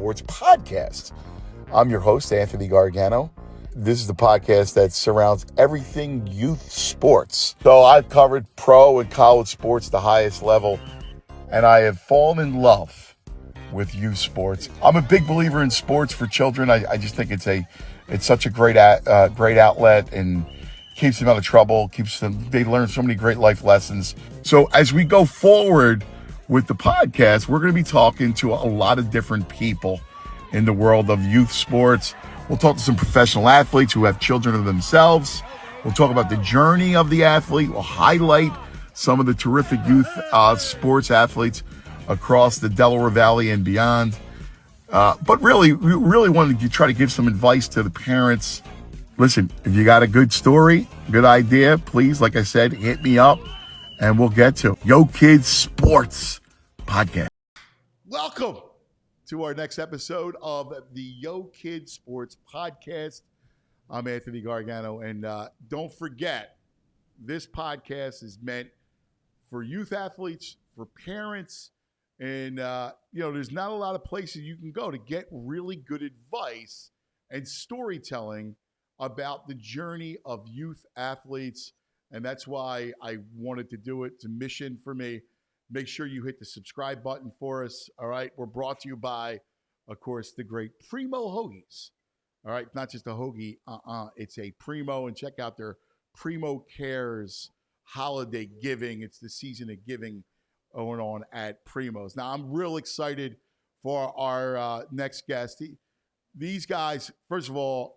Sports Podcast. I'm your host, Anthony Gargano. This is the podcast that surrounds everything youth sports. So I've covered pro and college sports, the highest level, and I have fallen in love with youth sports. I'm a big believer in sports for children. I just think it's such a great outlet and keeps them out of trouble, they learn so many great life lessons. So as we go forward with the podcast, we're going to be talking to a lot of different people in the world of youth sports. We'll talk to some professional athletes who have children of themselves. We'll talk about the journey of the athlete. We'll highlight some of the terrific youth sports athletes across the Delaware Valley and beyond. But really, we really wanted to try to give some advice to the parents. Listen, if you got a good story, good idea, please, like I said, hit me up and we'll get to Yo Kids Sports Podcast. Welcome to our next episode of the Yo Kids Sports Podcast. I'm Anthony Gargano, and don't forget, this podcast is meant for youth athletes, for parents, and there's not a lot of places you can go to get really good advice and storytelling about the journey of youth athletes. And that's why I wanted to do it. It's a mission for me. Make sure you hit the subscribe button for us. All right. We're brought to you by, of course, the great Primo Hoagies. All right. Not just a hoagie. It's a Primo. And check out their Primo Cares holiday giving. It's the season of giving going on at Primos. Now, I'm real excited for our next guest. These guys, first of all,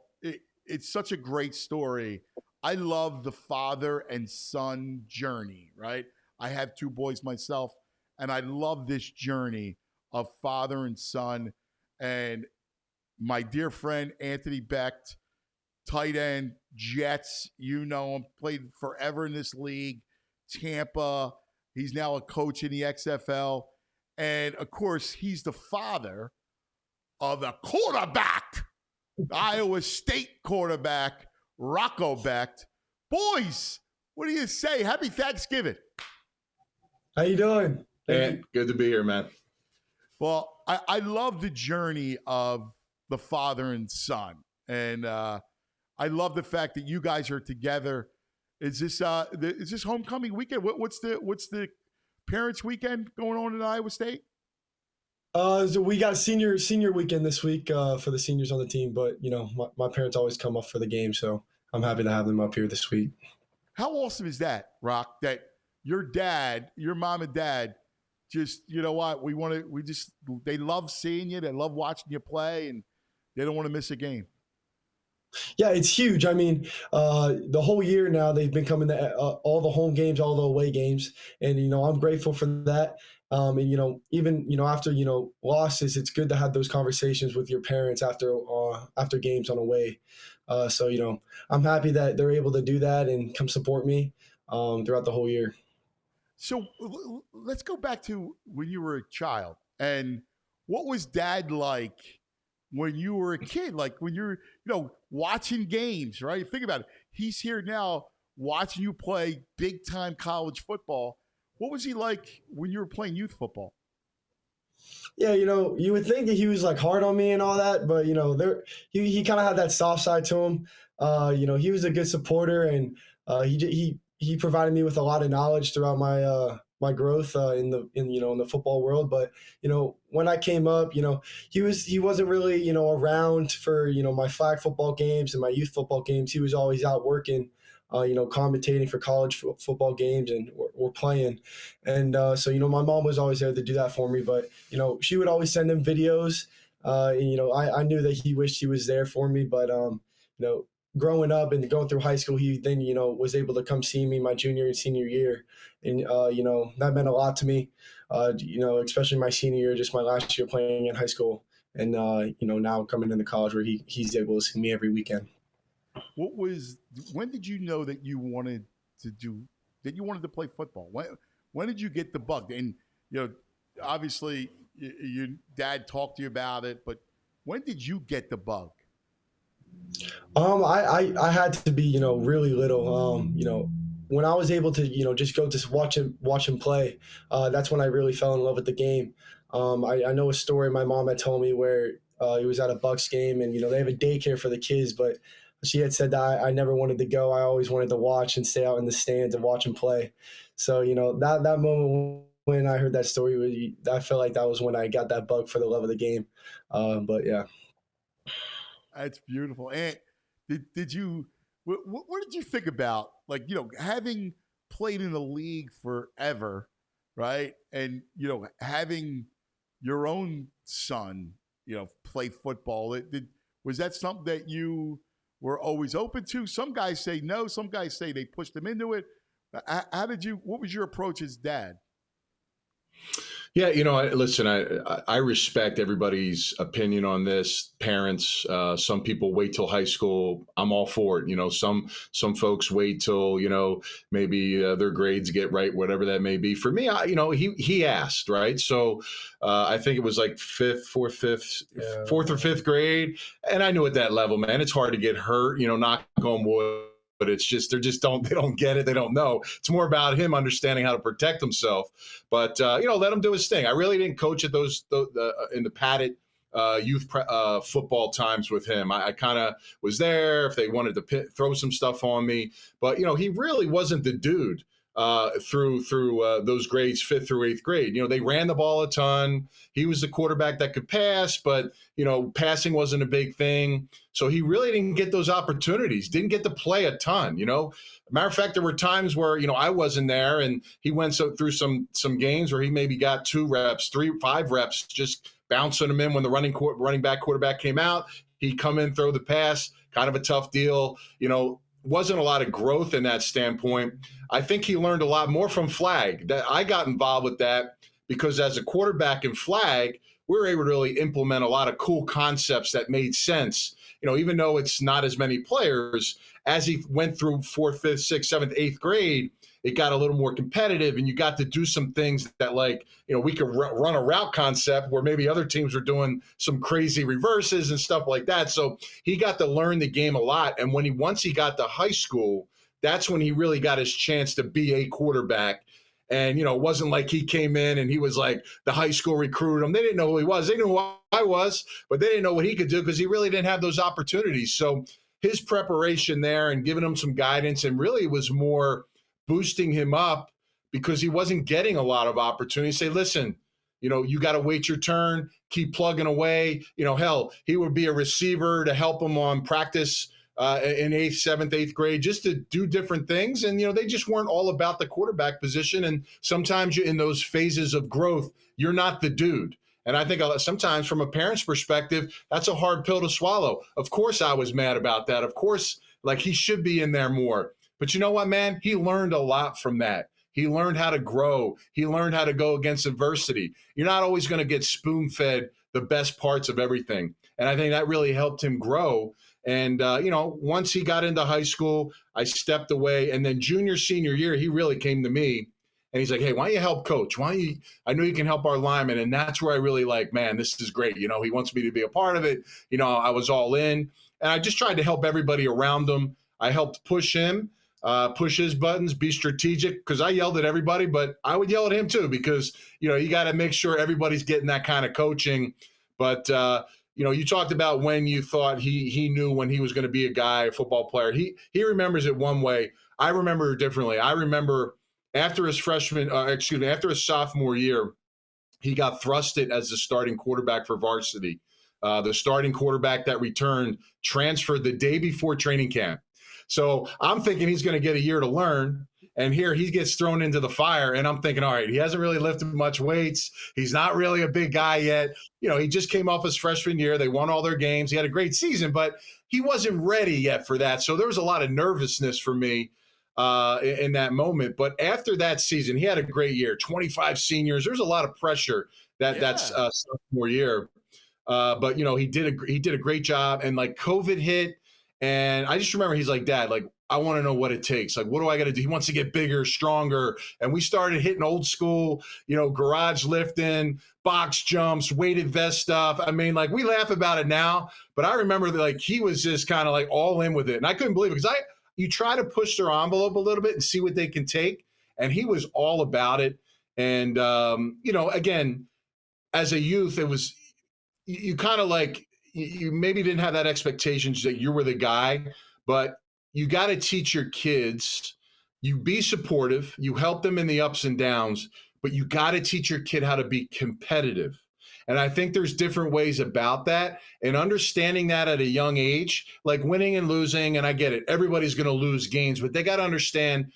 it's such a great story. I love the father and son journey, right? I have two boys myself, and I love this journey of father and son. And my dear friend, Anthony Becht, tight end, Jets, you know him, played forever in this league, Tampa. He's now a coach in the XFL. And, of course, he's the father of the quarterback, Iowa State quarterback, Rocco Becht. Boys, what do you say? Happy Thanksgiving. How you doing? Hey, good to be here, man. Well, I love the journey of the father and son. And I love the fact that you guys are together. Is this homecoming weekend? What's the parents' weekend going on in Iowa State? So we got senior weekend this week for the seniors on the team, but my parents always come up for the game, so I'm happy to have them up here this week. How awesome is that, Rock? That your mom and dad, just they love seeing you, they love watching you play, and they don't want to miss a game. Yeah, it's huge. I mean, the whole year now they've been coming to all the home games, all the away games, and I'm grateful for that. And even after losses, it's good to have those conversations with your parents after games on away. So I'm happy that they're able to do that and come support me throughout the whole year. So let's go back to when you were a child, and what was Dad like when you were a kid? Like when you're watching games, right? Think about it. He's here now watching you play big time college football. What was he like when you were playing youth football? Yeah, you would think that he was like hard on me and all that, but he kind of had that soft side to him. He was a good supporter, and he provided me with a lot of knowledge throughout my growth in the football world. But when I came up, he wasn't really around for my flag football games and my youth football games. He was always out working. Commentating for college football games and or playing. And so my mom was always there to do that for me, but she would always send him videos. I knew that he wished he was there for me, but growing up and going through high school, he then was able to come see me my junior and senior year, and that meant a lot to me. Especially my senior year, just my last year playing in high school, and now coming into college where he's able to see me every weekend. When did you know that you wanted to play football? When did you get the bug? And obviously your dad talked to you about it, but when did you get the bug? I had to be really little. When I was able to just go watch him play, that's when I really fell in love with the game. I know a story my mom had told me where he was at a Bucks game, and they have a daycare for the kids, but she had said that I never wanted to go. I always wanted to watch and stay out in the stands and watch him play. So that moment when I heard that story, I felt like that was when I got that bug for the love of the game. But yeah. That's beautiful. And did you what did you think about, like, having played in the league forever, right? And having your own son, play football. Was that something that you were always open to? Some guys say no. Some guys say they pushed them into it. How did you? What was your approach as dad? Yeah, listen, I respect everybody's opinion on this. Parents, some people wait till high school. I'm all for it. Some folks wait till maybe their grades get right, whatever that may be. For me, he asked, right? So I think it was like fourth or fifth grade, and I knew at that level, man, it's hard to get hurt. Knock on wood. But it's just they don't get it. They don't know. It's more about him understanding how to protect himself. But let him do his thing. I really didn't coach at those in the padded youth football times with him. I kind of was there if they wanted to throw some stuff on me. But he really wasn't the dude through those grades, 5th through 8th grade. They ran the ball a ton. He was the quarterback that could pass, but passing wasn't a big thing. So he really didn't get those opportunities, didn't get to play a ton. Matter of fact, there were times where, I wasn't there, and he went through some games where he maybe got 2 reps, 3, 5 reps, just bouncing them in when the running back quarterback came out. He'd come in, throw the pass, kind of a tough deal. Wasn't a lot of growth in that standpoint. I think he learned a lot more from flag. That I got involved with that because as a quarterback in flag, we were able to really implement a lot of cool concepts that made sense. Even though it's not as many players, as he went through 4th, 5th, 6th, 7th, 8th grade, it got a little more competitive, and you got to do some things that, like, we could run a route concept where maybe other teams were doing some crazy reverses and stuff like that. So he got to learn the game a lot. And once he got to high school, that's when he really got his chance to be a quarterback. And, it wasn't like he came in and he was like the high school recruited him. They didn't know who he was. They knew who I was, but they didn't know what he could do because he really didn't have those opportunities. So his preparation there and giving him some guidance, and really was more boosting him up because he wasn't getting a lot of opportunities. Say, listen, you got to wait your turn, keep plugging away. Hell, he would be a receiver to help him on practice in 8th, 7th, 8th grade, just to do different things. And, they just weren't all about the quarterback position. And sometimes in those phases of growth, you're not the dude. And I think sometimes from a parent's perspective, that's a hard pill to swallow. Of course, I was mad about that. Of course, like, he should be in there more. But you know what, man? He learned a lot from that. He learned how to grow. He learned how to go against adversity. You're not always going to get spoon-fed the best parts of everything. And I think that really helped him grow. And, once he got into high school, I stepped away. And then junior, senior year, he really came to me. And he's like, hey, why don't you help coach? I know you can help our linemen. And that's where I really man, this is great. He wants me to be a part of it. I was all in. And I just tried to help everybody around him. I helped push him. Push his buttons, be strategic, because I yelled at everybody, but I would yell at him too, because, you got to make sure everybody's getting that kind of coaching. But, you talked about when you thought he knew when he was going to be a football player. He remembers it one way. I remember it differently. I remember after his after his sophomore year, he got thrusted as the starting quarterback for varsity. The starting quarterback that returned transferred the day before training camp. So I'm thinking he's going to get a year to learn. And here he gets thrown into the fire. And I'm thinking, all right, he hasn't really lifted much weights. He's not really a big guy yet. He just came off his freshman year. They won all their games. He had a great season, but he wasn't ready yet for that. So there was a lot of nervousness for me in that moment. But after that season, he had a great year, 25 seniors. There's a lot of pressure that's sophomore year. But, he did a great job. And like COVID hit. And I just remember he's like, Dad, like, I want to know what it takes. Like, what do I got to do? He wants to get bigger, stronger. And we started hitting old school, garage lifting, box jumps, weighted vest stuff. I mean, like, we laugh about it now, but I remember that, like, he was just kind of like all in with it. And I couldn't believe it because you try to push their envelope a little bit and see what they can take. And he was all about it. And, again, as a youth, it was you kind of like you maybe didn't have that expectations that you were the guy, but you got to teach your kids. You be supportive, you help them in the ups and downs, but you got to teach your kid how to be competitive. And I think there's different ways about that, and understanding that at a young age, like winning and losing. And I get it, everybody's going to lose games, but they got to understand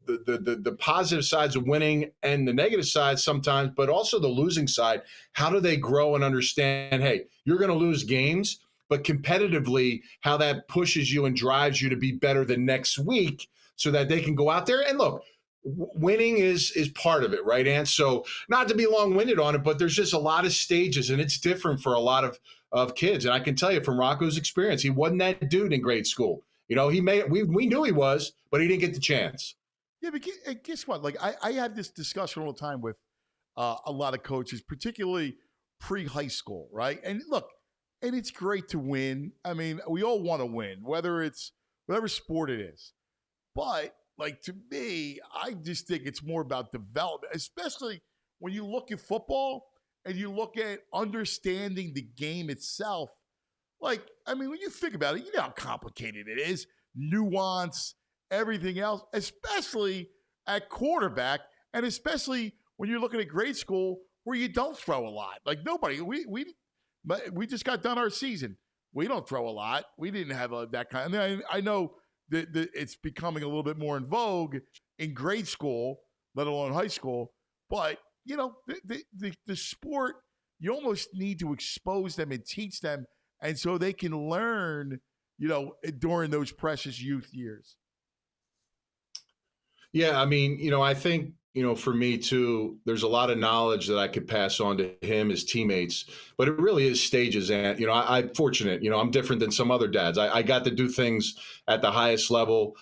the positive sides of winning and the negative sides sometimes, but also the losing side. How do they grow and understand, hey, you're going to lose games, but competitively, how that pushes you and drives you to be better the next week so that they can go out there and look. Winning is part of it, right, Ant? So not to be long-winded on it, but there's just a lot of stages, and it's different for a lot of kids. And I can tell you from Rocco's experience, he wasn't that dude in grade school. You know, we knew he was, but he didn't get the chance. Yeah, but guess what? Like I have this discussion all the time with a lot of coaches, particularly pre-high school, right? And look, and it's great to win. I mean, we all want to win, whether it's whatever sport it is. But like to me, I just think it's more about development, especially when you look at football and you look at understanding the game itself. Like, I mean, when you think about it, you know how complicated it is, nuance, everything else, especially at quarterback, and especially when you're looking at grade school where you don't throw a lot. Like nobody, we just got done our season. We don't throw a lot. We didn't have that kind. I mean, I know that it's becoming a little bit more in vogue in grade school, let alone high school. But you know, the sport, you almost need to expose them and teach them, and so they can learn, you know, during those precious youth years. Yeah, I mean, you know, I think, you know, for me too, there's a lot of knowledge that I could pass on to him, his teammates, but it really is stages. And, you know, I'm fortunate, you know, I'm different than some other dads. I got to do things at the highest level,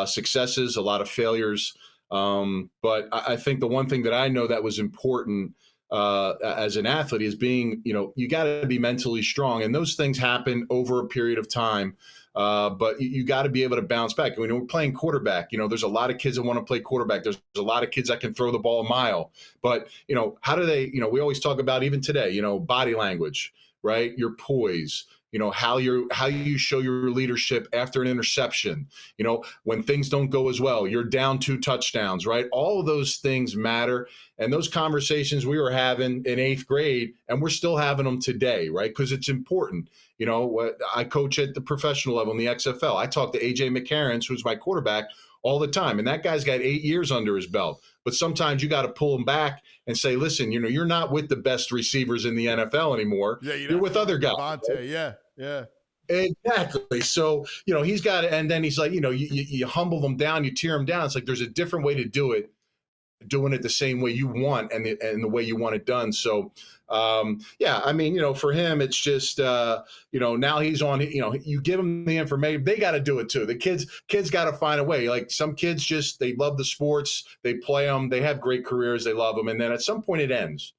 successes, a lot of failures. But I think the one thing that I know that was important as an athlete is being, you know, you got to be mentally strong. And those things happen over a period of time. But you got to be able to bounce back. When we're playing quarterback, you know, there's a lot of kids that want to play quarterback. There's a lot of kids that can throw the ball a mile. But, you know, how do they, you know, we always talk about even today, you know, body language, right? Your poise, you know, how you show your leadership after an interception, you know, when things don't go as well, you're down 2 touchdowns, right? All of those things matter. And those conversations we were having in 8th grade, and we're still having them today, right? Because it's important. You know, I coach at the professional level in the XFL. I talk to AJ McCarron, who's my quarterback, all the time. And that guy's got 8 years under his belt. But sometimes you got to pull him back and say, listen, you know, you're not with the best receivers in the NFL anymore. Yeah, you're with other guys. Devontae, yeah. Exactly. So, you know, he's got it. And then he's like, you know, you humble them down, you tear them down. It's like there's a different way to do it, doing it the same way you want and the way you want it done. So, yeah, I mean, you know, for him, it's just, you know, now he's on, you know, you give them the information, they got to do it too. The kids got to find a way. Like some kids just, they love the sports, they play them, they have great careers, they love them. And then at some point it ends.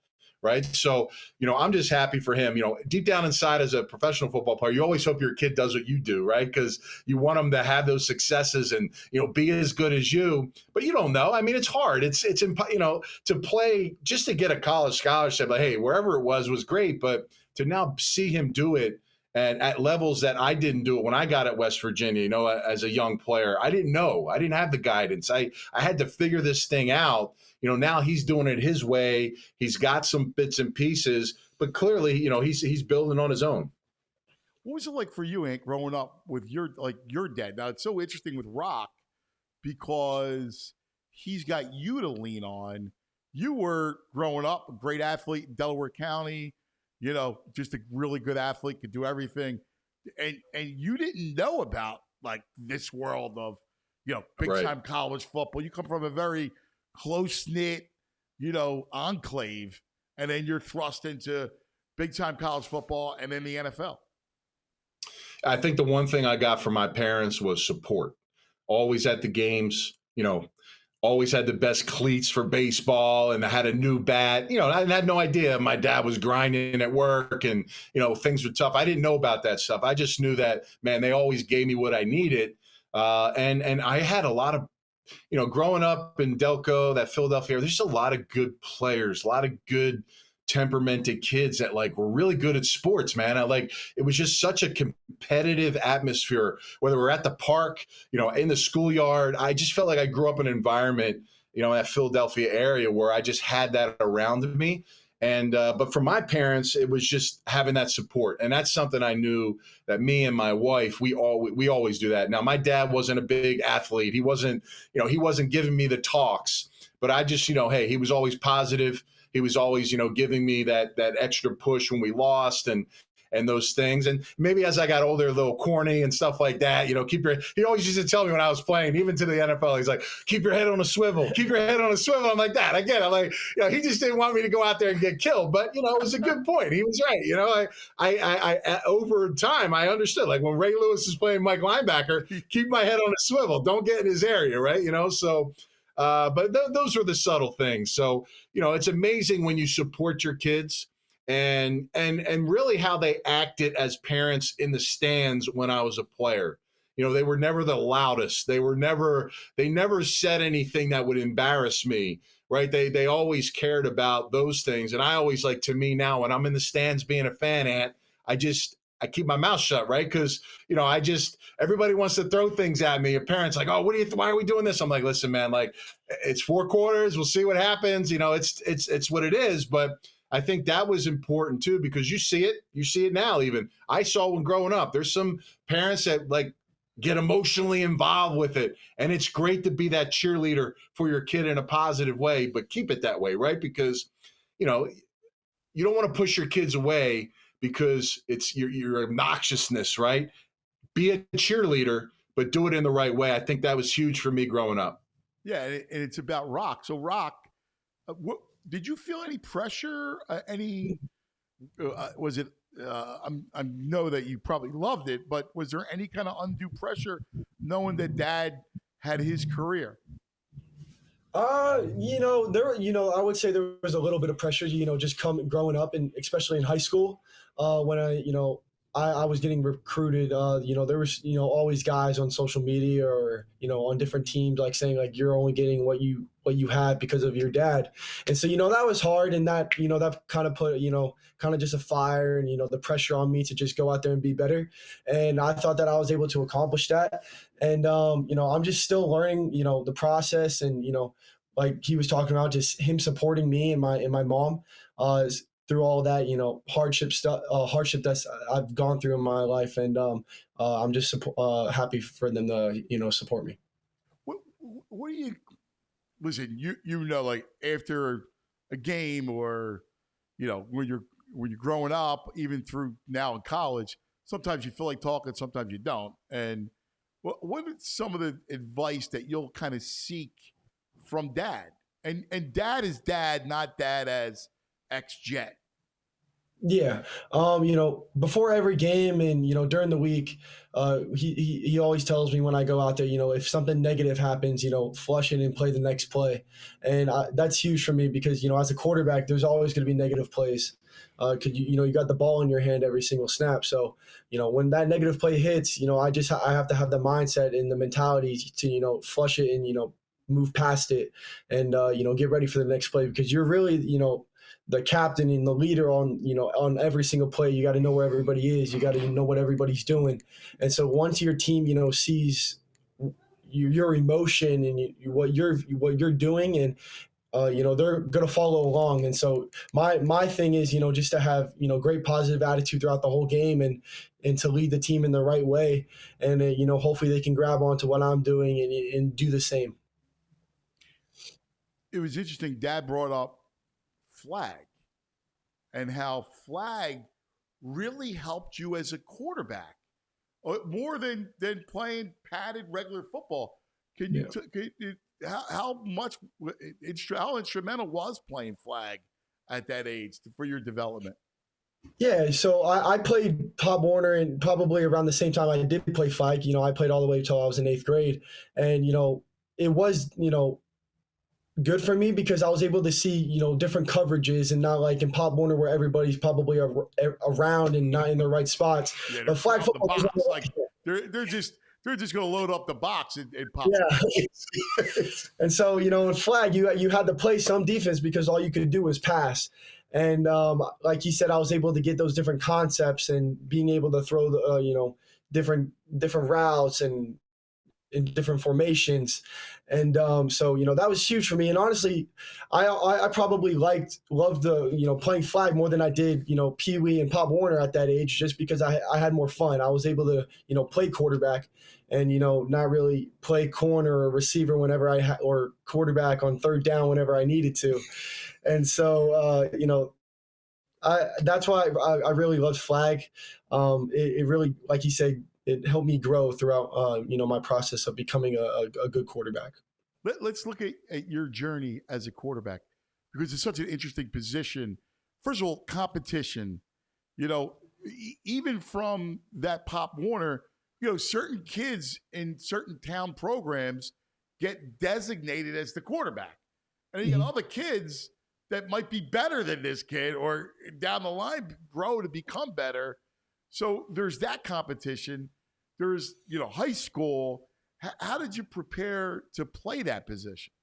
Right. So, you know, I'm just happy for him. You know, deep down inside as a professional football player, you always hope your kid does what you do. Right. Because you want them to have those successes and, you know, be as good as you. But you don't know. I mean, it's hard. It's you know, to play just to get a college scholarship. Like, hey, wherever it was great. But to now see him do it and at levels that I didn't do it when I got at West Virginia, you know, as a young player, I didn't know. I didn't have the guidance. I had to figure this thing out. You know, now he's doing it his way. He's got some bits and pieces, but clearly, you know, he's building on his own. What was it like for you, Hank, growing up with your dad? Now it's so interesting with Rock because he's got you to lean on. You were growing up a great athlete in Delaware County, you know, just a really good athlete, could do everything. And you didn't know about like this world of, you know, big time college football. You come from a very close-knit, you know, enclave, and then you're thrust into big-time college football and then the NFL. I think the one thing I got from my parents was support. Always at the games, you know, always had the best cleats for baseball and I had a new bat. You know, I had no idea my dad was grinding at work and, you know, things were tough. I didn't know about that stuff. I just knew that, man, they always gave me what I needed. And I had a lot of, you know, growing up in Delco, that Philadelphia, there's just a lot of good players, a lot of good temperamented kids that like were really good at sports, man. It was just such a competitive atmosphere, whether we're at the park, in the schoolyard. I just felt like I grew up in an environment, in that Philadelphia area where I just had that around me. And but for my parents, it was just having that support, and that's something I knew that me and my wife we always do that. Now, my dad wasn't a big athlete; he wasn't giving me the talks, but I just hey, he was always positive. He was always giving me that extra push when we lost and those things. And maybe as I got older, a little corny and stuff like that, he always used to tell me when I was playing, even to the NFL, he's like, keep your head on a swivel, keep your head on a swivel. I'm like that. Again, I'm like, he just didn't want me to go out there and get killed. But, it was a good point. He was right. I over time, I understood, like when Ray Lewis is playing Mike linebacker, keep my head on a swivel. Don't get in his area. Right. So, but those are the subtle things. So, it's amazing when you support your kids and really how they acted as parents in the stands when I was a player. They were never the loudest. They never said anything that would embarrass me, right? They always cared about those things. And I always to me now, when I'm in the stands being a fan, Ant, I keep my mouth shut, right? Because, everybody wants to throw things at me. A parent's like, oh, why are we doing this? I'm like, listen, man, it's 4 quarters. We'll see what happens. It's what it is. But I think that was important too, because you see it now. Even I saw when growing up, there's some parents that get emotionally involved with it. And it's great to be that cheerleader for your kid in a positive way, but keep it that way, right? Because, you don't want to push your kids away because it's your obnoxiousness, right? Be a cheerleader, but do it in the right way. I think that was huge for me growing up. Yeah, and it's about Rock. So Rock, did you feel any pressure? Was it? I know that you probably loved it, but was there any kind of undue pressure knowing that Dad had his career? I would say there was a little bit of pressure, just growing up, and especially in high school, when I was getting recruited. There was always guys on social media or on different teams saying you're only getting what you had because of your dad, and so that was hard, and that that kind of put kind of just a fire and the pressure on me to just go out there and be better, and I thought that I was able to accomplish that, and I'm just still learning the process, and like he was talking about, just him supporting me and my mom through all that hardship that I've gone through in my life, and I'm just happy for them to support me. What do you listen? After a game, or when you're growing up, even through now in college, sometimes you feel like talking, sometimes you don't. And what is some of the advice that you'll kind of seek from Dad? And Dad is Dad, not Dad as ex-Jet. Yeah. Before every game and, during the week, he always tells me when I go out there, if something negative happens, flush it and play the next play. And that's huge for me because, as a quarterback, there's always going to be negative plays. Cause you got the ball in your hand every single snap. So, when that negative play hits, I have to have the mindset and the mentality to, flush it and, move past it and, get ready for the next play, because you're really, the captain and the leader on every single play. You got to know where everybody is. You got to know what everybody's doing. And so once your team, sees your emotion and what you're doing, and they're going to follow along. And so my thing is, just to have, great positive attitude throughout the whole game and to lead the team in the right way. And, hopefully they can grab onto what I'm doing and do the same. It was interesting. Dad brought up flag and how flag really helped you as a quarterback more than playing padded regular football. Can you how instrumental was playing flag at that age for your development? Yeah, so I played Pop Warner, and probably around the same time I did play flag. I played all the way until I was in 8th grade, and it was good for me because I was able to see, different coverages, and not like in Pop Warner where everybody's probably around and not in the right spots. Yeah, but flag football, they're just going to load up the box and pop. Yeah. And so, in flag, you had to play some defense because all you could do was pass. And like you said, I was able to get those different concepts and being able to throw the different routes and in different formations. And so, that was huge for me. And honestly, I probably loved the, playing flag more than I did, Pee Wee and Pop Warner at that age, just because I had more fun. I was able to, play quarterback and, not really play corner or receiver whenever or quarterback on third down whenever I needed to. And so, that's why I really loved flag. It really, like you said, it helped me grow throughout, my process of becoming a good quarterback. Let's look at your journey as a quarterback, because it's such an interesting position. First of all, competition. Even from that Pop Warner, certain kids in certain town programs get designated as the quarterback, and then you got other kids that might be better than this kid, or down the line grow to become better. So there's that competition. There's, high school. How did you prepare to play that position?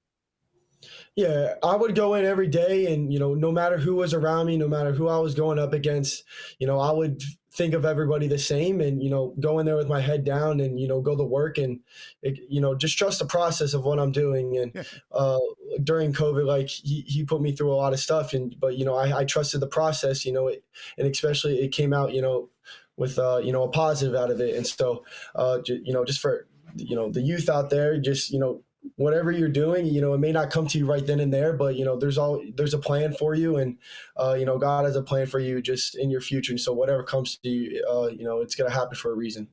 Yeah, I would go in every day and, no matter who was around me, no matter who I was going up against, I would think of everybody the same and, go in there with my head down and, go to work and, just trust the process of what I'm doing. And during COVID, like he put me through a lot of stuff but, I trusted the process, and especially it came out, with, a positive out of it. And so, just for, the youth out there, just, whatever you're doing, it may not come to you right then and there, but, there's a plan for you and, God has a plan for you just in your future. And so whatever comes to you, it's going to happen for a reason.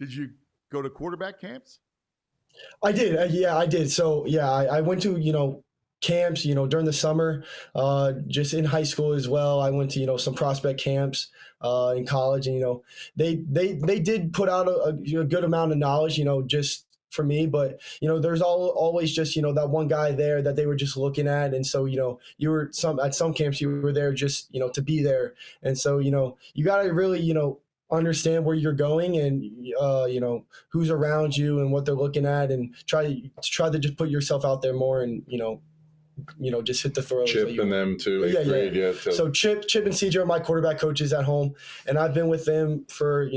Did you go to quarterback camps? I did. Yeah, I did. So yeah, I went to, camps, during the summer, just in high school as well. I went to, some prospect camps, in college and, they did put out a good amount of knowledge, just for me, but there's always just that one guy there that they were just looking at, and so you were at some camps you were there just to be there, and so you got to really understand where you're going and who's around you and what they're looking at, and try to just put yourself out there more and just hit the throws. Chip and them too. Yeah. So Chip and CJ are my quarterback coaches at home, and I've been with them for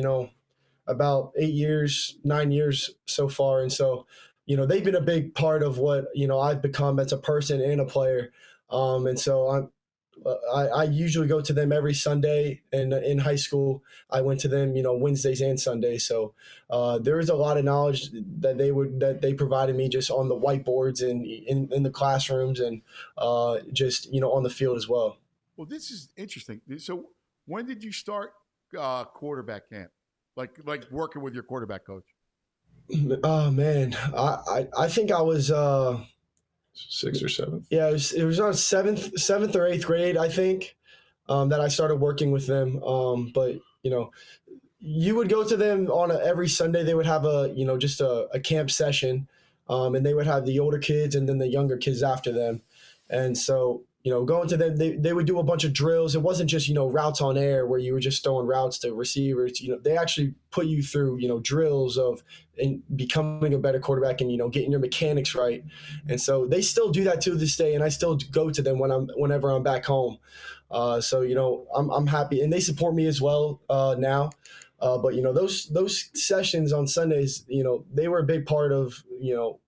about 9 years so far. And so, they've been a big part of what, I've become as a person and a player. And so I usually go to them every Sunday, and in high school, I went to them, Wednesdays and Sundays. So there is a lot of knowledge that they provided me just on the whiteboards and in the classrooms and just, on the field as well. Well, this is interesting. So when did you start quarterback camp? Like working with your quarterback coach? Oh man, I think I was 6th or 7th. Yeah, it was on seventh or 8th grade, I think, that I started working with them. But you would go to them on every Sunday. They would have just a camp session, and they would have the older kids and then the younger kids after them, and so. Going to them, they would do a bunch of drills. It wasn't just, routes on air where you were just throwing routes to receivers. They actually put you through, drills of becoming a better quarterback and, getting your mechanics right. And so they still do that to this day. And I still go to them whenever I'm back home. So, I'm happy. And they support me as well now. But those sessions on Sundays, they were a big part of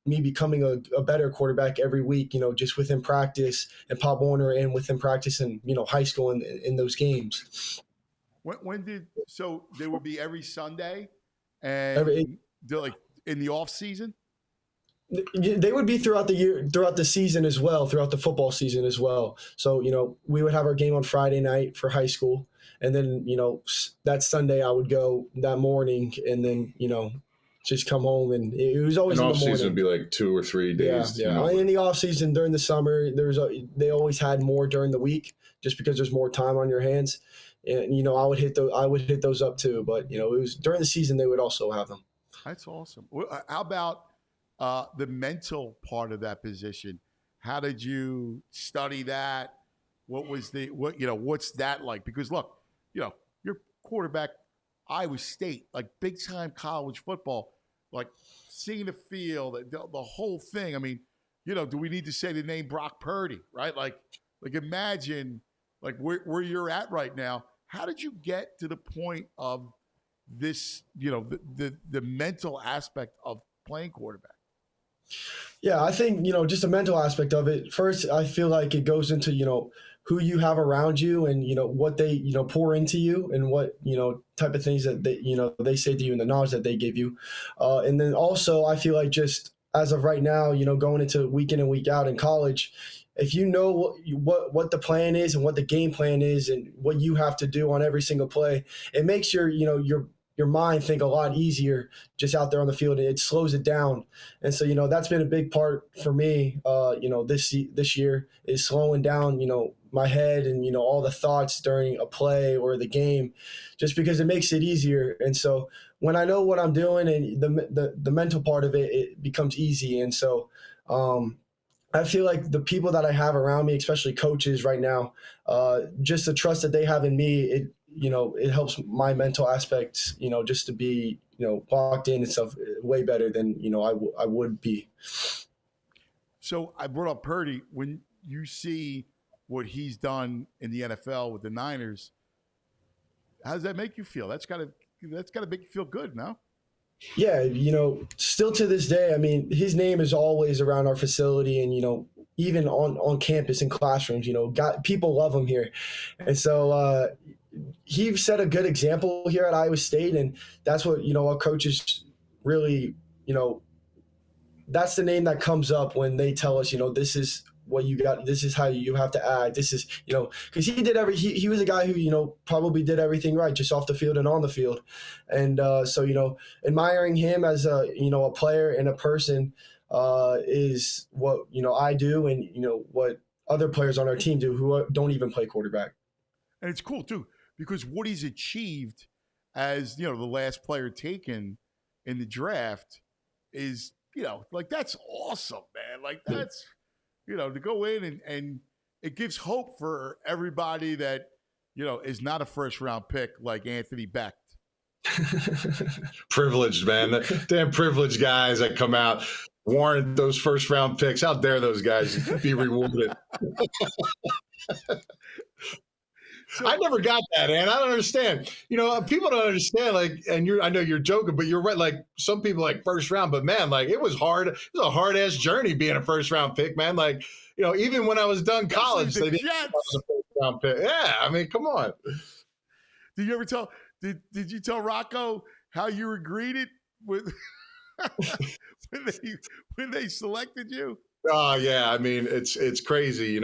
me becoming a better quarterback every week. Just within practice and Pop Warner, and within practice and high school and in those games. So they would be every Sunday, and like in the off season. They would be throughout the year, throughout the season as well, throughout the football season as well. So we would have our game on Friday night for high school. And then, that Sunday I would go that morning and then, just come home. And it was always in the morning. Off-season would be like 2 or 3 days. Yeah. In the off-season, during the summer, they always had more during the week just because there's more time on your hands. And, I would hit those up too. But, it was during the season they would also have them. That's awesome. How about the mental part of that position? How did you study that? What's that like? Because look, you're quarterback, Iowa State, like big time college football, like seeing the field, the whole thing. I mean, do we need to say the name Brock Purdy, right? Like imagine like where you're at right now. How did you get to the point of this, the mental aspect of playing quarterback? Yeah, I think, just the mental aspect of it. First, I feel like it goes into, who you have around you and, what they, pour into you and what, type of things that they say to you and the knowledge that they give you. And then also I feel like just as of right now, going into week in and week out in college, if you know what the plan is and what the game plan is and what you have to do on every single play, it makes your mind think a lot easier just out there on the field. It slows it down. And so, that's been a big part for me, this year is slowing down, my head and, all the thoughts during a play or the game, just because it makes it easier. And so when I know what I'm doing and the mental part of it, it becomes easy. And so, I feel like the people that I have around me, especially coaches right now, just the trust that they have in me, it helps my mental aspects, just to be, locked in and stuff way better than, I would be. So I brought up Purdy. When you see what he's done in the NFL with the Niners, how does that make you feel? That's gotta make you feel good, no? Yeah, still to this day, I mean, his name is always around our facility and, even on campus in classrooms, people love him here. And so he set a good example here at Iowa State. And that's what, our coaches really, that's the name that comes up when they tell us, this is what you got. This is how you have to act. This is, because he was a guy who, probably did everything right just off the field and on the field. And so, admiring him as a player and a person is what, I do and, what other players on our team do who don't even play quarterback. And it's cool too, because what he's achieved as, the last player taken in the draft is, like, that's awesome, man. Like that's, to go in and it gives hope for everybody that, is not a first round pick like Anthony Becht. Privileged, man. The damn privileged guys that come out warrant those first round picks. How dare those guys be rewarded? So, I never got that, man. I don't understand. People don't understand. Like, and I know you're joking, but you're right. Like, some people like first round, but man, like it was hard. It was a hard ass journey being a first round pick, man. Like, even when I was done college, they didn't have a first round pick. Yeah, I mean, come on. Did you ever tell? Did you tell Rocco how you were greeted with when they selected you? Oh yeah, I mean it's crazy.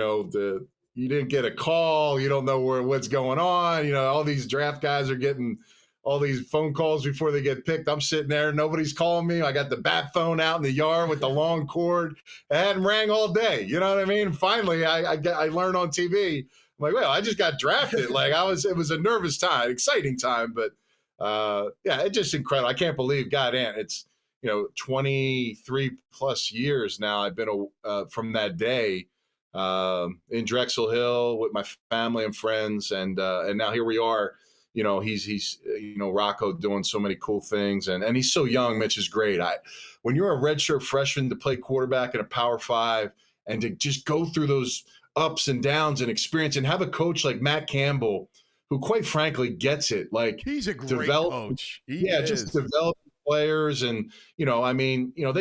You didn't get a call. You don't know what's going on. All these draft guys are getting all these phone calls before they get picked. I'm sitting there. Nobody's calling me. I got the bat phone out in the yard with the long cord. It hadn't rang all day. You know what I mean? Finally, I learned on TV. I'm like, well, I just got drafted. Like it was a nervous time, exciting time. But yeah, it's just incredible. I can't believe, goddamn, it's, 23 plus years now. I've been from that day. In Drexel Hill with my family and friends, and now here we are. He's Rocco doing so many cool things, and he's so young. Mitch is great. When you're a redshirt freshman to play quarterback in a Power 5 and to just go through those ups and downs and experience, and have a coach like Matt Campbell, who quite frankly gets it. Like, he's a great coach. Just develop players, and they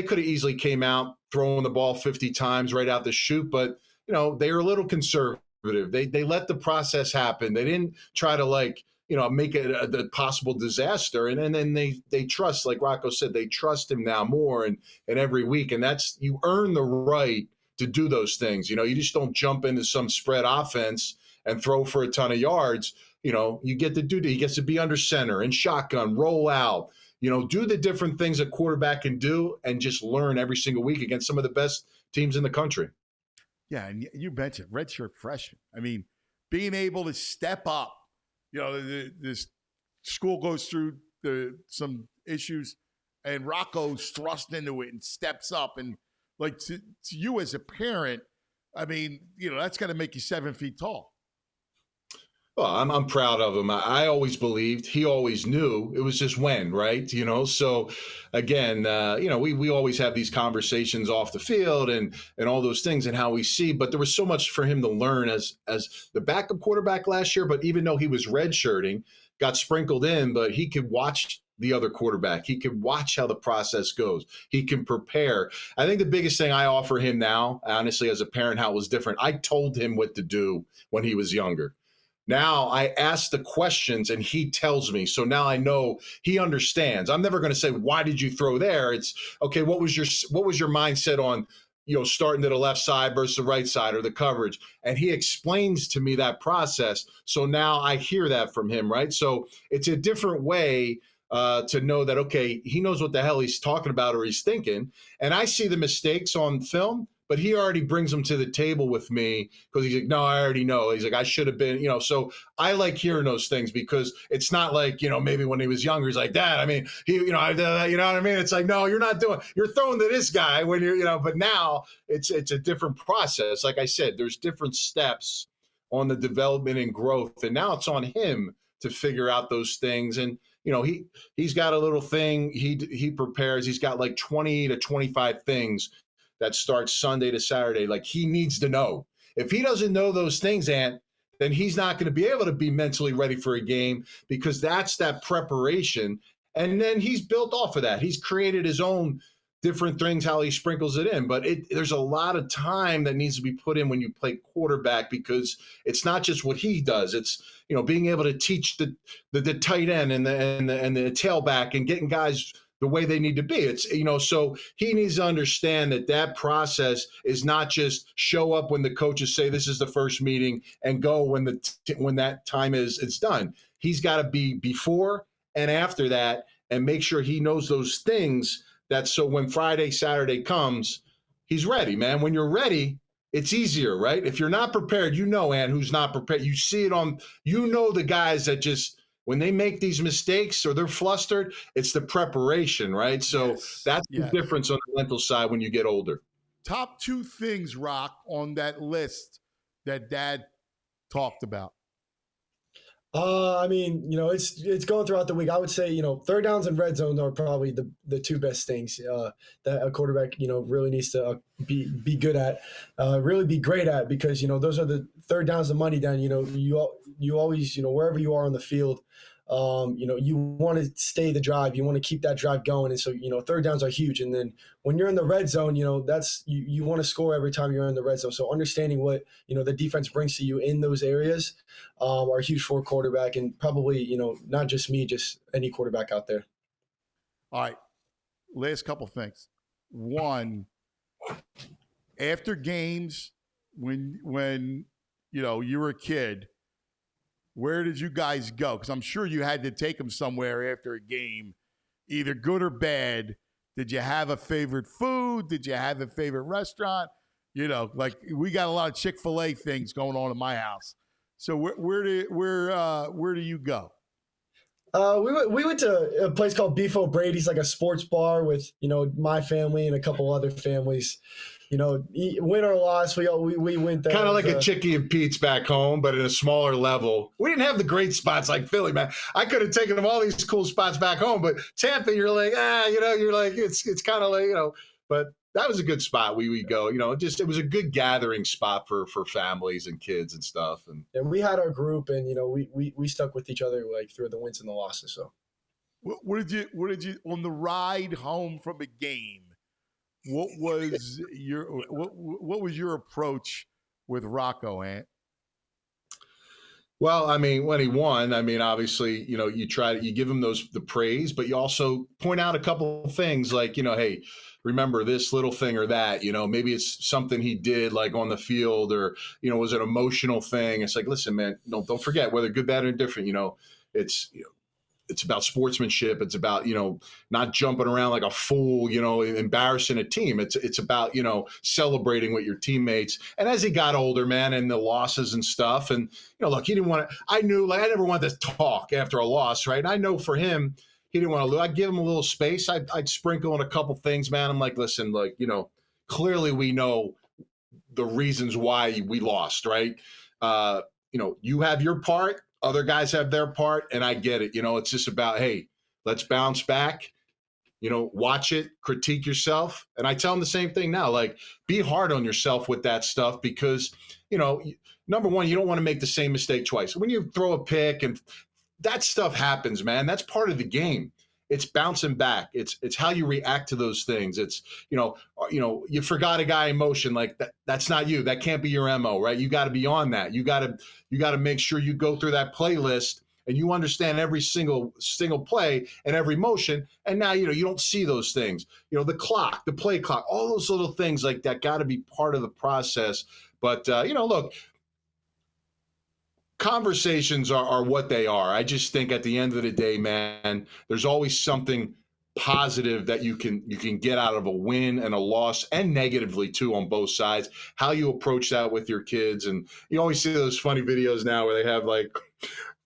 could have easily came out throwing the ball 50 times right out the chute, but they were a little conservative. They let the process happen. They didn't try to make it a possible disaster. And then they trust, like Rocco said, they trust him now more and every week. And you earn the right to do those things. You just don't jump into some spread offense and throw for a ton of yards. You get to do that. He gets to be under center and shotgun, roll out, do the different things a quarterback can do and just learn every single week against some of the best teams in the country. Yeah, and you mentioned redshirt freshman. I mean, being able to step up, this school goes through some issues, and Rocco's thrust into it and steps up. And like to you as a parent, I mean, that's got to make you 7 feet tall. Well, I'm proud of him. I always believed, he always knew, it was just when, right? So again, we always have these conversations off the field and all those things and how we see, but there was so much for him to learn as the backup quarterback last year. But even though he was redshirting, got sprinkled in, but he could watch the other quarterback. He could watch how the process goes. He can prepare. I think the biggest thing I offer him now, honestly, as a parent, how it was different. I told him what to do when he was younger. Now I ask the questions and he tells me. So now I know he understands. I'm never going to say, why did you throw there? It's okay. What was your mindset on, starting to the left side versus the right side or the coverage? And he explains to me that process. So now I hear that from him. Right. So it's a different way to know that, okay, he knows what the hell he's talking about or he's thinking. And I see the mistakes on film, but he already brings them to the table with me because he's like, no, I already know. He's like, I should have been, so I like hearing those things because it's not like, maybe when he was younger, he's like, Dad, I mean, you know what I mean? It's like, no, you're throwing to this guy when but now it's a different process. Like I said, there's different steps on the development and growth. And now it's on him to figure out those things. And, he's got a little thing he prepares. He's got like 20 to 25 things that starts Sunday to Saturday. Like he needs to know. If he doesn't know those things, Ant, then he's not going to be able to be mentally ready for a game because that's that preparation. And then he's built off of that. He's created his own different things, how he sprinkles it in. But there's a lot of time that needs to be put in when you play quarterback because it's not just what he does. It's, being able to teach the tight end and the tailback and getting guys the way they need to be. It's, so he needs to understand that process is not just show up when the coaches say this is the first meeting and go when that time it's done. He's got to be before and after that and make sure he knows those things so when Friday, Saturday comes, he's ready, man. When you're ready, it's easier, right? If you're not prepared, Ann, who's not prepared. You see it the guys that just, when they make these mistakes or they're flustered, it's the preparation, right? So that's the difference on the mental side when you get older. Top 2 things, Rock, on that list that Dad talked about. I mean, it's going throughout the week. I would say, third downs and red zone are probably the 2 best things that a quarterback, really needs to be good at, really be great at, because, those are the third downs, the money down. You always, wherever you are on the field, you want to stay the drive. You want to keep that drive going. And so, third downs are huge. And then when you're in the red zone, that's you want to score every time you're in the red zone. So understanding what, the defense brings to you in those areas are huge for a quarterback, and probably, not just me, just any quarterback out there. All right. Last couple things. One, after games, when you were a kid, where did you guys go? Because I'm sure you had to take them somewhere after a game, either good or bad. Did you have a favorite food? Did you have a favorite restaurant? Like we got a lot of Chick-fil-A things going on in my house. So where do you go? We went to a place called Beef O'Brady's, like a sports bar with, my family and a couple other families. Win or loss, we went there. Kind of like a Chicky and Pete's back home, but at a smaller level. We didn't have the great spots like Philly, man. I could have taken them all these cool spots back home, but Tampa, you're like, you're like, it's kind of like, but that was a good spot. We go, it was a good gathering spot for families and kids and stuff. And we had our group, and we stuck with each other like through the wins and the losses. So, what did you on the ride home from a game? What was your approach with Rocco, Ant? Well, I mean, when he won, obviously, you give him the praise, but you also point out a couple of things like, hey, remember this little thing or that, maybe it's something he did like on the field or, was an emotional thing. It's like, listen, man, don't forget whether good, bad, or indifferent, it's about sportsmanship. It's about, not jumping around like a fool, embarrassing a team. It's about, celebrating with your teammates. And as he got older, man, and the losses and stuff, and, look, he didn't want to, I never wanted to talk after a loss, right? And I know for him, he didn't want to lose. I'd give him a little space. I'd sprinkle in a couple things, man. I'm like, listen, like, clearly we know the reasons why we lost, right? You have your part. other guys have their part, and I get it. It's just about, hey, let's bounce back. Watch it, critique yourself. And I tell them the same thing now, like, be hard on yourself with that stuff because, number one, you don't want to make the same mistake twice. When you throw a pick and that stuff happens, man, that's part of the game. It's bouncing back. It's how you react to those things. It's, you forgot a guy in motion, like that's not you. That can't be your MO, right? You got to be on that. You got to make sure you go through that playlist and you understand every single play and every motion. And now, you don't see those things, the clock, the play clock, all those little things like that got to be part of the process. But, look, conversations are what they are. I just think at the end of the day, man, there's always something positive that you can get out of a win and a loss, and negatively too on both sides. How you approach that with your kids. And you always see those funny videos now where they have like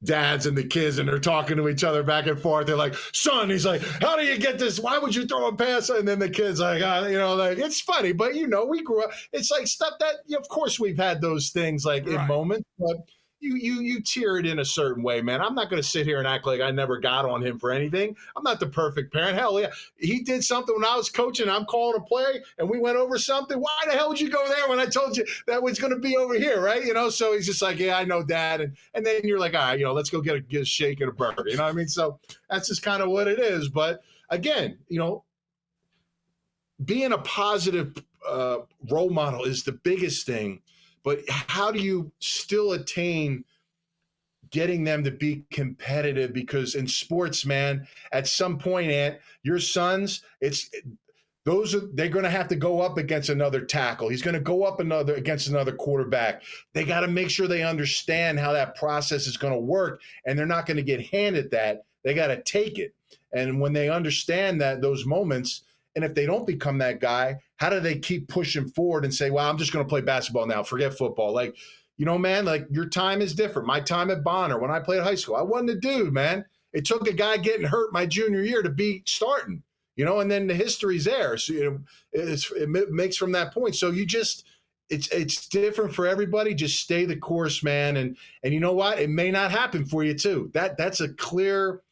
dads and the kids and they're talking to each other back and forth. They're like, son, he's like, how do you get this? Why would you throw a pass? And then the kid's like, like, it's funny, but we grew up. It's like stuff that, of course we've had those things like in moments, but you tear it in a certain way, man. I'm not going to sit here and act like I never got on him for anything. I'm not the perfect parent. Hell yeah. He did something when I was coaching. I'm calling a play and we went over something. Why the hell would you go there when I told you that was going to be over here, right? So he's just like, yeah, I know, Dad. And then you're like, all right, let's go get a shake and a burger. You know what I mean? So that's just kind of what it is. But again, being a positive role model is the biggest thing. But how do you still attain getting them to be competitive? Because in sports, man, at some point, Ant, your sons, they're going to have to go up against another tackle. He's going to go up against another quarterback. They got to make sure they understand how that process is going to work, and they're not going to get handed that. They got to take it. And when they understand those moments, and if they don't become that guy, how do they keep pushing forward and say, well, I'm just going to play basketball now, forget football? Like, man, like your time is different. My time at Bonner, when I played high school, I wasn't a dude, man. It took a guy getting hurt my junior year to be starting, and then the history's there. So, it makes from that point. So it's different for everybody. Just stay the course, man. And you know what? It may not happen for you too. That's a clear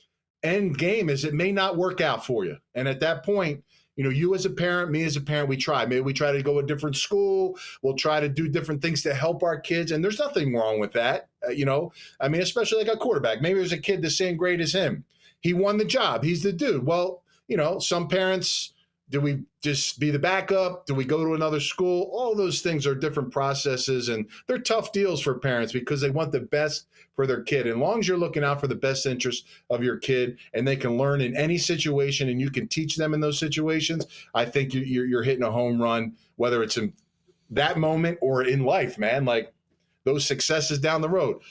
end game, is it may not work out for you. And at that point, you as a parent, me as a parent, we try. Maybe we try to go to a different school. We'll try to do different things to help our kids. And there's nothing wrong with that. I mean, especially like a quarterback. Maybe there's a kid the same grade as him. He won the job. He's the dude. Well, some parents, do we just be the backup? Do we go to another school? All those things are different processes, and they're tough deals for parents because they want the best for their kid. And as long as you're looking out for the best interest of your kid and they can learn in any situation and you can teach them in those situations, I think you're hitting a home run, whether it's in that moment or in life, man. Like those successes down the road.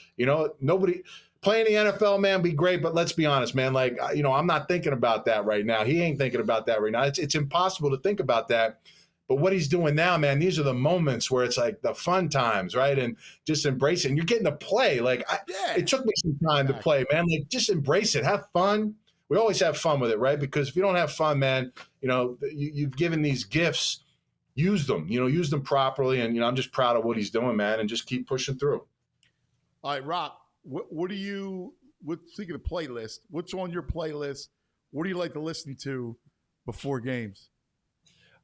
Nobody – playing the NFL, man, be great, but let's be honest, man. Like, I'm not thinking about that right now. He ain't thinking about that right now. It's impossible to think about that. But what he's doing now, man, these are the moments where it's like the fun times, right? And just embrace it. And you're getting to play. Like, it took me some time to play, man. Like, just embrace it. Have fun. We always have fun with it, right? Because if you don't have fun, man, you've given these gifts. Use them. Use them properly. And, I'm just proud of what he's doing, man, and just keep pushing through. All right, Rock. Speaking of playlist, what's on your playlist? What do you like to listen to before games?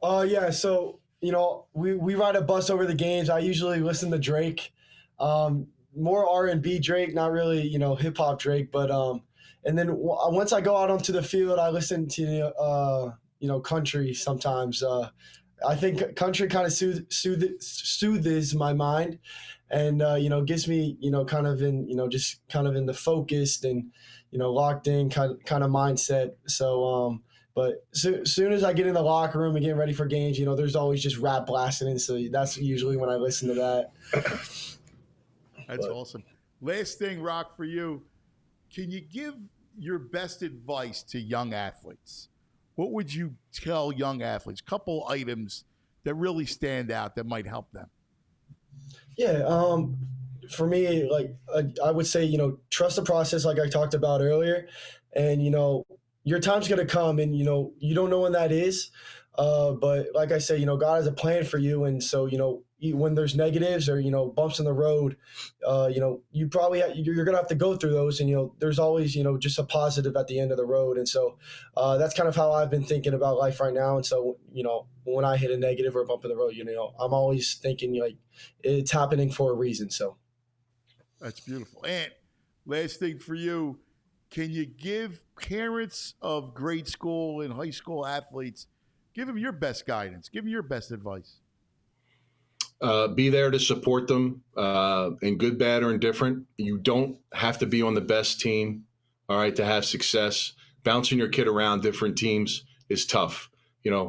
Yeah, so we ride a bus over the games. I usually listen to Drake, more R&B Drake, not really hip hop Drake, but and then once I go out onto the field, I listen to country sometimes. I think country kind of soothes my mind, and gets me kind of in just kind of in the focused and locked in kind of mindset. So but soon as I get in the locker room and get ready for games, there's always just rap blasting in. So that's usually when I listen to that. That's awesome. Last thing, Rock, for you, can you give your best advice to young athletes? What would you tell young athletes? Couple items that really stand out that might help them. Yeah, for me, like I would say, trust the process, like I talked about earlier, and your time's gonna come, and you don't know when that is, but like I say, God has a plan for you, and so when there's negatives or, bumps in the road, you probably you're going to have to go through those, and, there's always, just a positive at the end of the road. And so that's kind of how I've been thinking about life right now. And so, when I hit a negative or a bump in the road, I'm always thinking like it's happening for a reason. So That's beautiful. And last thing for you, can you give parents of grade school and high school athletes, give them your best guidance, give them your best advice? Be there to support them in good, bad, or indifferent. You don't have to be on the best team, all right, to have success. Bouncing your kid around different teams is tough.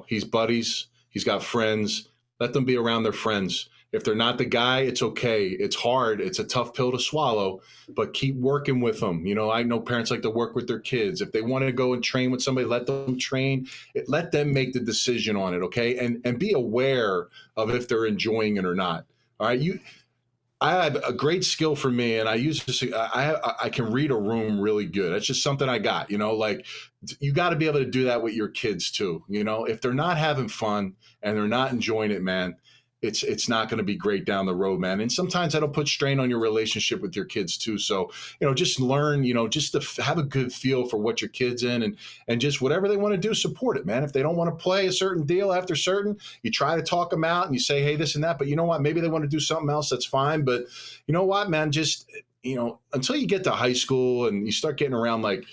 He's buddies. He's got friends. Let them be around their friends. If they're not the guy, it's okay. It's hard. It's a tough pill to swallow, but keep working with them. I know parents like to work with their kids. If they want to go and train with somebody, let them train. Let them make the decision on it, okay? And be aware of if they're enjoying it or not. All right, I have a great skill for me, and I use this. I can read a room really good. That's just something I got. Like you got to be able to do that with your kids too. If they're not having fun and they're not enjoying it, man, it's not going to be great down the road, man. And sometimes that'll put strain on your relationship with your kids too. So, just learn, just to have a good feel for what your kid's in, and just whatever they want to do, support it, man. If they don't want to play a certain deal after certain, you try to talk them out and you say, hey, this and that, but you know what? Maybe they want to do something else. That's fine. But you know what, man, just, until you get to high school and you start getting around like,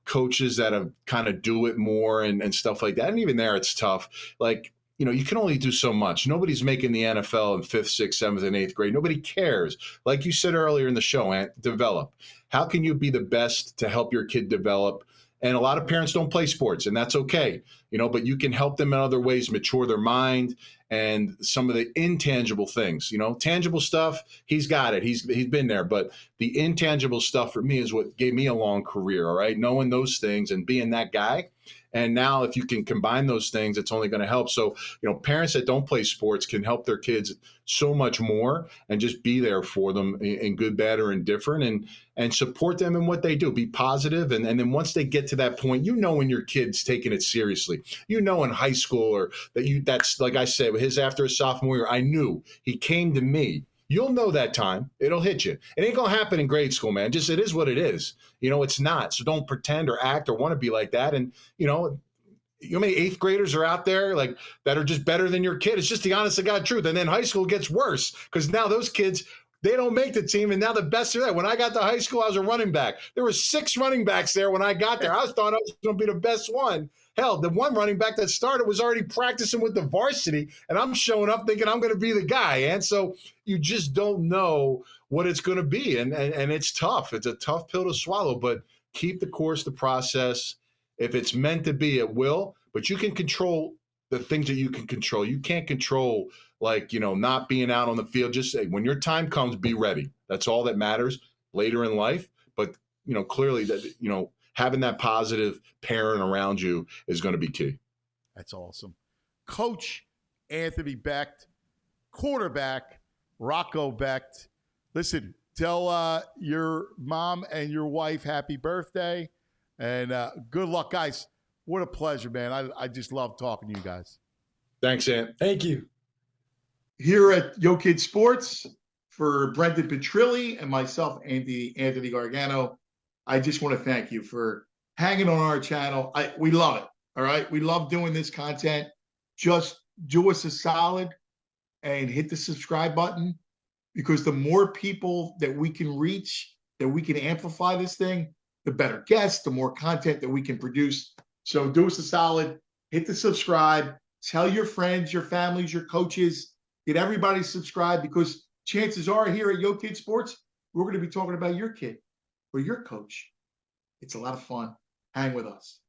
coaches that have kind of do it more and stuff like that. And even there, it's tough. Like, you can only do so much. Nobody's making the NFL in 5th, 6th, 7th, and 8th grade. Nobody cares. Like you said earlier in the show, Ant, develop. How can you be the best to help your kid develop? And a lot of parents don't play sports, and that's okay. But you can help them in other ways, mature their mind and some of the intangible things. Tangible stuff, he's got it. He's been there. But the intangible stuff for me is what gave me a long career, all right? Knowing those things and being that guy. And now if you can combine those things, it's only going to help. So, parents that don't play sports can help their kids so much more and just be there for them in good, bad, or indifferent and support them in what they do. Be positive. And then once they get to that point, when your kid's taking it seriously, in high school or that's like I said, his after his sophomore year, I knew he came to me. You'll know that time. It'll hit you. It ain't going to happen in grade school, man. Just it is what it is. It's not. So don't pretend or act or want to be like that. And, how many 8th graders are out there like that are just better than your kid? It's just the honest to God truth. And then high school gets worse because now those kids, they don't make the team. And now the best are there. When I got to high school, I was a running back. There were 6 running backs there when I got there. I thought I was going to be the best one. Hell, the one running back that started was already practicing with the varsity, and I'm showing up thinking I'm going to be the guy. And so you just don't know what it's going to be. And it's tough. It's a tough pill to swallow, but keep the course, the process. If it's meant to be, it will. But you can control the things that you can control. You can't control, like, not being out on the field. Just say, when your time comes, be ready. That's all that matters later in life. But, clearly that, having that positive parent around you is going to be key. That's awesome. Coach Anthony Becht, quarterback Rocco Becht. Listen, tell your mom and your wife happy birthday, and good luck, guys. What a pleasure, man. I just love talking to you guys. Thanks, Ant. thank you. Here at Yo Kid Sports, for Brendan Petrilli and myself, Anthony Gargano, I just want to thank you for hanging on our channel. We love it. All right. We love doing this content. Just do us a solid and hit the subscribe button, because the more people that we can reach, that we can amplify this thing, the better guests, the more content that we can produce. So do us a solid, hit the subscribe, tell your friends, your families, your coaches, get everybody subscribed, because chances are here at Yo Kid Sports, we're going to be talking about your kid or your coach. It's a lot of fun. Hang with us.